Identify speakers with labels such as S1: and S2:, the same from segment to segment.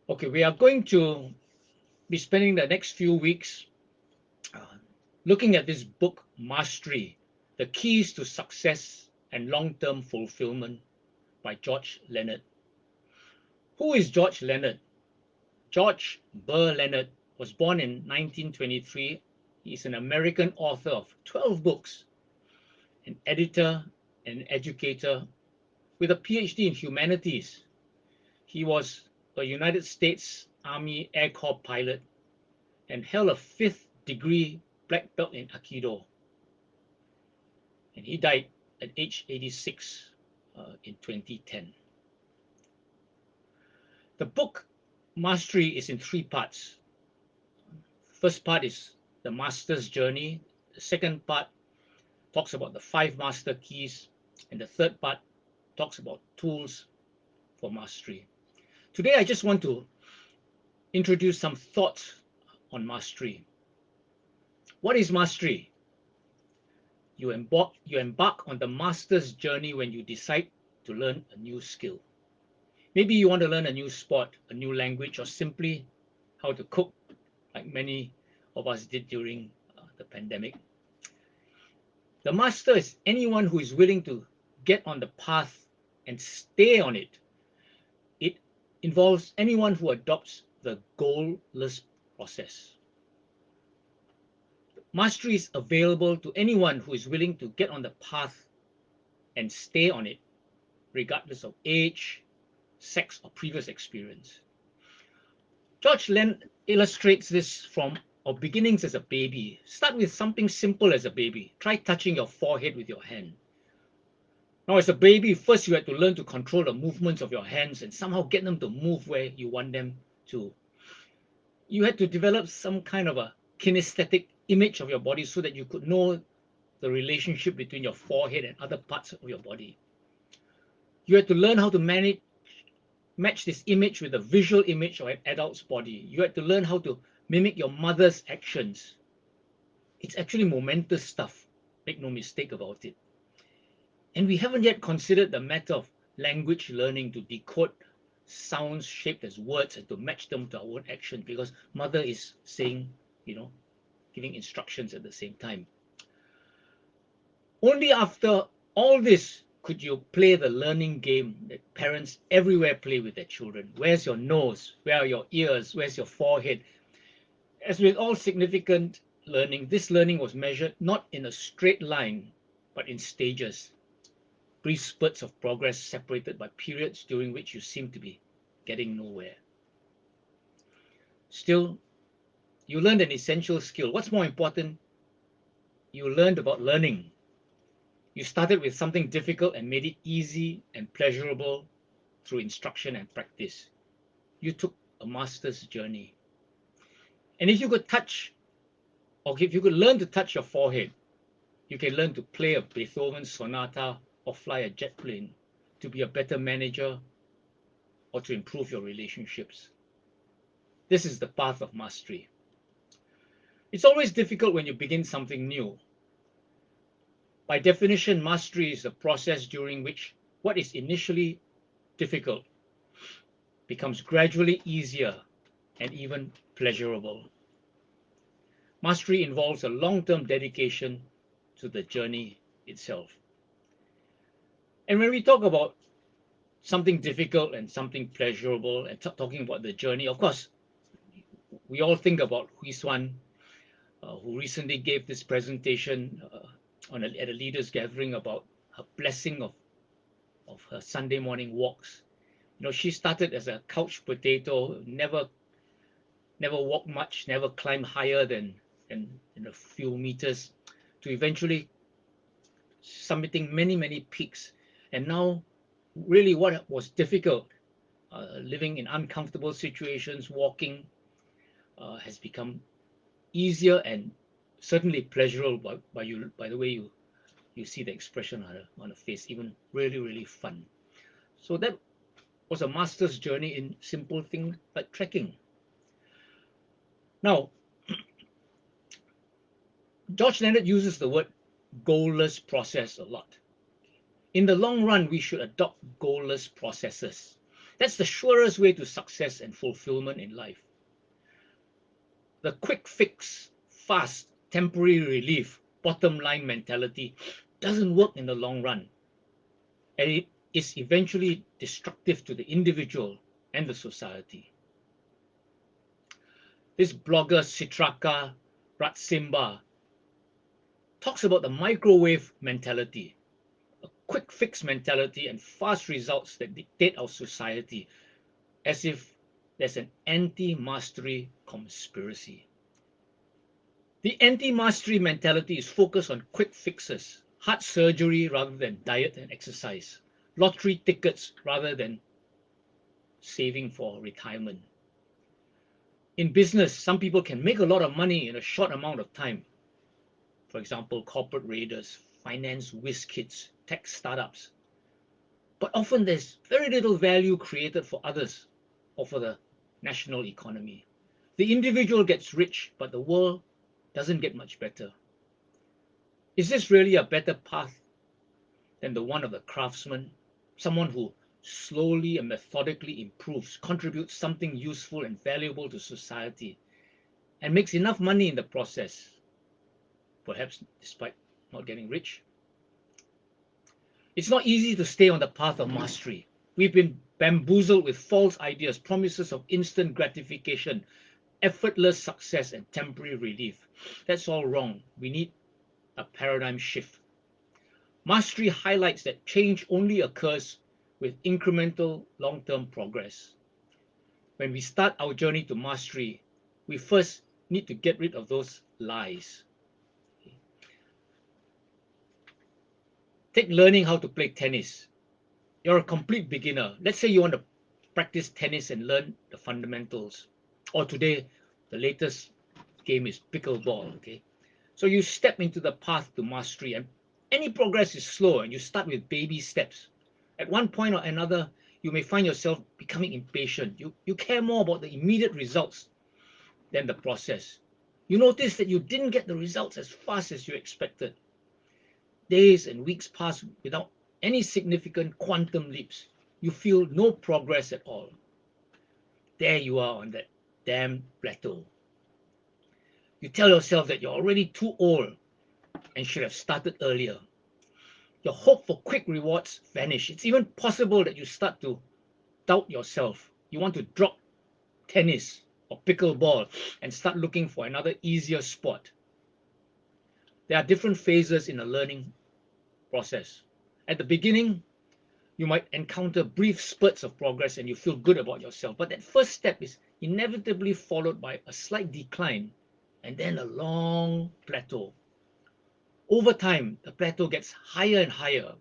S1: Okay, we are going to be spending the next few weeks uh, looking at this book, Mastery, The Keys to Success and Long-Term Fulfillment by George Leonard. Who is George Leonard? George Burr Leonard was born in 1923. He is an American author of 12 books, an editor, and an educator with a PhD in humanities. He was a United States Army Air Corps pilot and held a fifth degree black belt in Aikido. And he died at age 86 in 2010. The book Mastery is in three parts. First part is the master's journey. The second part talks about the five master keys. And the third part talks about tools for mastery. Today, I just want to introduce some thoughts on mastery. What is mastery? You embark on the master's journey when you decide to learn a new skill. Maybe you want to learn a new sport, a new language, or simply how to cook, like many of us did during the pandemic. The master is anyone who is willing to get on the path and stay on it. It involves anyone who adopts the goalless process. Mastery is available to anyone who is willing to get on the path and stay on it, regardless of age, sex, or previous experience. George Len illustrates this from our beginnings as a baby. Start with something simple as a baby. Try touching your forehead with your hand. Now, as a baby, first you had to learn to control the movements of your hands and somehow get them to move where you want them to. You had to develop some kind of a kinesthetic image of your body so that you could know the relationship between your forehead and other parts of your body. You had to learn how to match this image with a visual image of an adult's body. You had to learn how to mimic your mother's actions. It's actually momentous stuff, make no mistake about it. And we haven't yet considered the matter of language learning to decode sounds shaped as words and to match them to our own action, because mother is saying, giving instructions at the same time. Only after all this could you play the learning game that parents everywhere play with their children. Where's your nose? Where are your ears? Where's your forehead? As with all significant learning, this learning was measured not in a straight line, but in stages, brief spurts of progress separated by periods during which you seem to be getting nowhere. Still, you learned an essential skill. What's more important, you learned about learning. You started with something difficult and made it easy and pleasurable through instruction and practice. You took a master's journey. And if you could learn to touch your forehead, you can learn to play a Beethoven sonata or fly a jet plane, to be a better manager, or to improve your relationships. This is the path of mastery. It's always difficult when you begin something new. By definition, mastery is a process during which what is initially difficult becomes gradually easier and even pleasurable. Mastery involves a long-term dedication to the journey itself. And when we talk about something difficult and something pleasurable and talking about the journey, of course, we all think about Hui Swan, who recently gave this presentation at a leaders gathering about her blessing of her Sunday morning walks. She started as a couch potato, never walked much, never climbed higher than a few meters, to eventually summiting many peaks. And now, really, what was difficult, living in uncomfortable situations, walking, has become easier and certainly pleasurable by the way you see the expression on her face, even really fun. So that was a master's journey in simple things like trekking. Now, George Leonard uses the word goalless process a lot. In the long run, we should adopt goalless processes. That's the surest way to success and fulfillment in life. The quick fix, fast, temporary relief, bottom line mentality doesn't work in the long run, and it is eventually destructive to the individual and the society. This blogger Citraka Ratsimba talks about the microwave mentality, a quick fix mentality and fast results that dictate our society, as if there's an anti-mastery conspiracy. The anti-mastery mentality is focused on quick fixes, heart surgery rather than diet and exercise, lottery tickets rather than saving for retirement. In business, some people can make a lot of money in a short amount of time. For example, corporate raiders, finance whiz kids, tech startups. But often there's very little value created for others or for the national economy. The individual gets rich, but the world doesn't get much better. Is this really a better path than the one of the craftsman, someone who slowly and methodically improves, contributes something useful and valuable to society, and makes enough money in the process, perhaps despite not getting rich? It's not easy to stay on the path of mastery. We've been bamboozled with false ideas, promises of instant gratification, effortless success, and temporary relief. That's all wrong. We need a paradigm shift. Mastery highlights that change only occurs with incremental long-term progress. When we start our journey to mastery, we first need to get rid of those lies. Take learning how to play tennis. You're a complete beginner. Let's say you want to practice tennis and learn the fundamentals. Or today, the latest game is pickleball. Okay, so you step into the path to mastery, and any progress is slow, and you start with baby steps. At one point or another, you may find yourself becoming impatient. You care more about the immediate results than the process. You notice that you didn't get the results as fast as you expected. Days and weeks pass without any significant quantum leaps. You feel no progress at all. There you are on that damn plateau. You tell yourself that you're already too old and should have started earlier. Your hope for quick rewards vanish. It's even possible that you start to doubt yourself. You want to drop tennis or pickleball and start looking for another easier sport. There are different phases in a learning process. At the beginning, you might encounter brief spurts of progress and you feel good about yourself. But that first step is inevitably followed by a slight decline and then a long plateau. Over time, the plateau gets higher and higher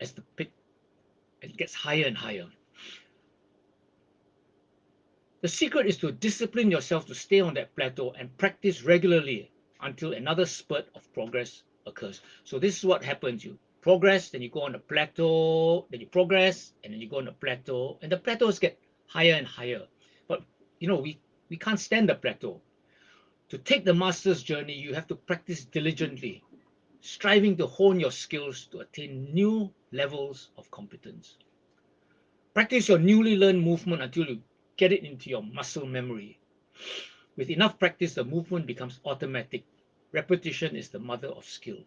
S1: as it gets higher and higher. The secret is to discipline yourself to stay on that plateau and practice regularly until another spurt of progress occurs. So this is what happens. You progress, then you go on a plateau, then you progress, and then you go on a plateau, and the plateaus get higher and higher. But we can't stand the plateau. To take the master's journey, you have to practice diligently, striving to hone your skills to attain new levels of competence. Practice your newly learned movement until you get it into your muscle memory. With enough practice, the movement becomes automatic. Repetition is the mother of skill.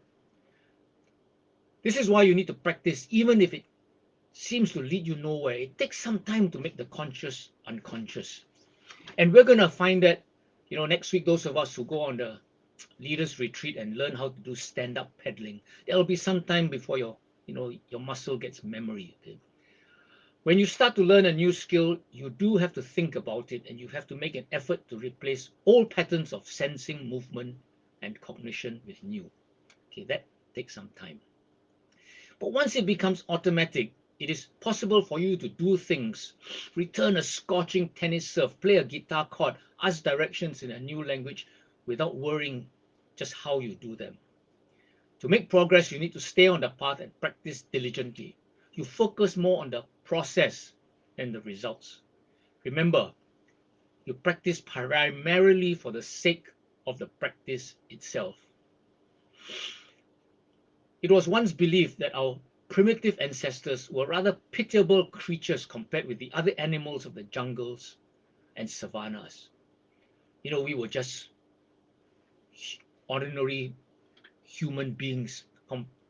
S1: This is why you need to practice, even if it seems to lead you nowhere. It takes some time to make the conscious unconscious. And we're going to find that, next week, those of us who go on the leaders retreat and learn how to do stand-up paddling, there'll be some time before your muscle gets memory. Okay? When you start to learn a new skill, you do have to think about it, and you have to make an effort to replace old patterns of sensing, movement, and cognition with new. Okay, that takes some time. But once it becomes automatic, it is possible for you to do things, return a scorching tennis serve, play a guitar chord, ask directions in a new language without worrying just how you do them. To make progress, you need to stay on the path and practice diligently. You focus more on the process than the results. Remember, you practice primarily for the sake of the practice itself. It was once believed that our primitive ancestors were rather pitiable creatures compared with the other animals of the jungles and savannas. We were just ordinary human beings,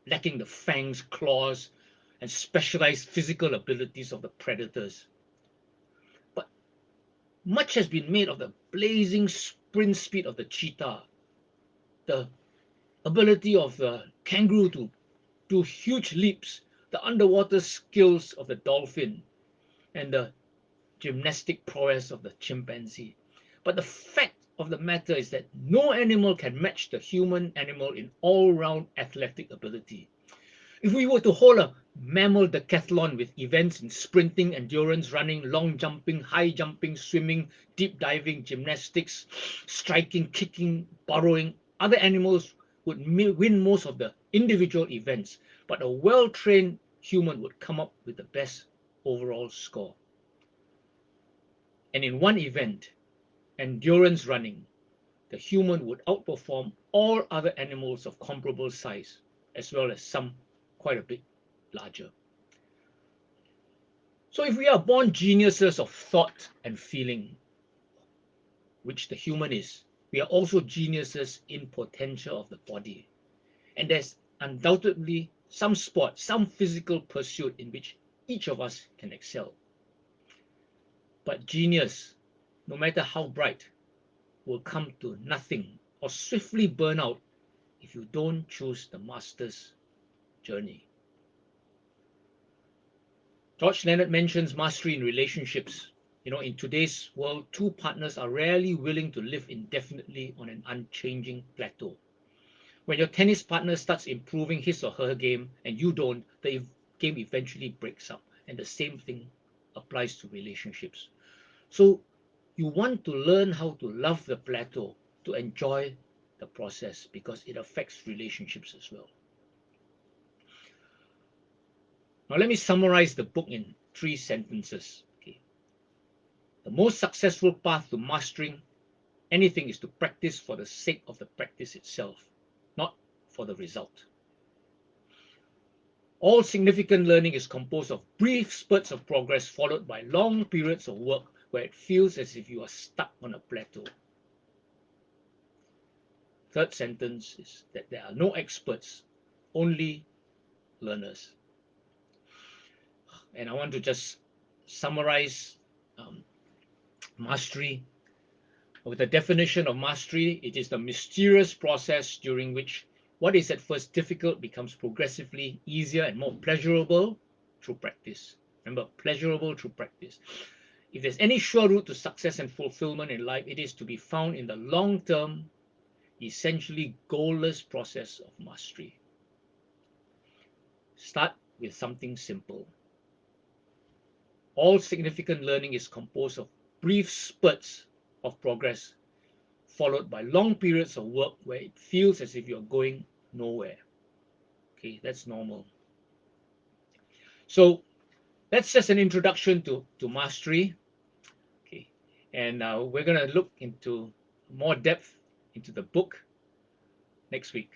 S1: lacking the fangs, claws, and specialized physical abilities of the predators. But much has been made of the blazing sprint speed of the cheetah, the ability of the kangaroo to do huge leaps, the underwater skills of the dolphin, and the gymnastic prowess of the chimpanzee. But the fact of the matter is that no animal can match the human animal in all-round athletic ability. If we were to hold a mammal decathlon with events in sprinting, endurance, running, long jumping, high jumping, swimming, deep diving, gymnastics, striking, kicking, burrowing, other animals would win most of the individual events, but a well-trained human would come up with the best overall score. And in one event, endurance running, the human would outperform all other animals of comparable size, as well as some quite a bit larger. So if we are born geniuses of thought and feeling, which the human is, we are also geniuses in potential of the body. And there's undoubtedly some sport, some physical pursuit in which each of us can excel. But genius, no matter how bright, will come to nothing or swiftly burn out if you don't choose the master's journey. George Leonard mentions mastery in relationships. In today's world, two partners are rarely willing to live indefinitely on an unchanging plateau. When your tennis partner starts improving his or her game and you don't, the game eventually breaks up. And the same thing applies to relationships. So you want to learn how to love the plateau, to enjoy the process, because it affects relationships as well. Now let me summarize the book in 3 sentences. Okay. The most successful path to mastering anything is to practice for the sake of the practice itself, not for the result. All significant learning is composed of brief spurts of progress followed by long periods of work where it feels as if you are stuck on a plateau. Third sentence is that there are no experts, only learners. And I want to just summarize mastery. With the definition of mastery, it is the mysterious process during which what is at first difficult becomes progressively easier and more pleasurable through practice. Remember, pleasurable through practice. If there's any sure route to success and fulfillment in life, it is to be found in the long-term, essentially goalless process of mastery. Start with something simple. All significant learning is composed of brief spurts of progress followed by long periods of work where it feels as if you're going nowhere. Okay, that's normal. So that's just an introduction to mastery. Okay, and we're going to look into more depth into the book next week.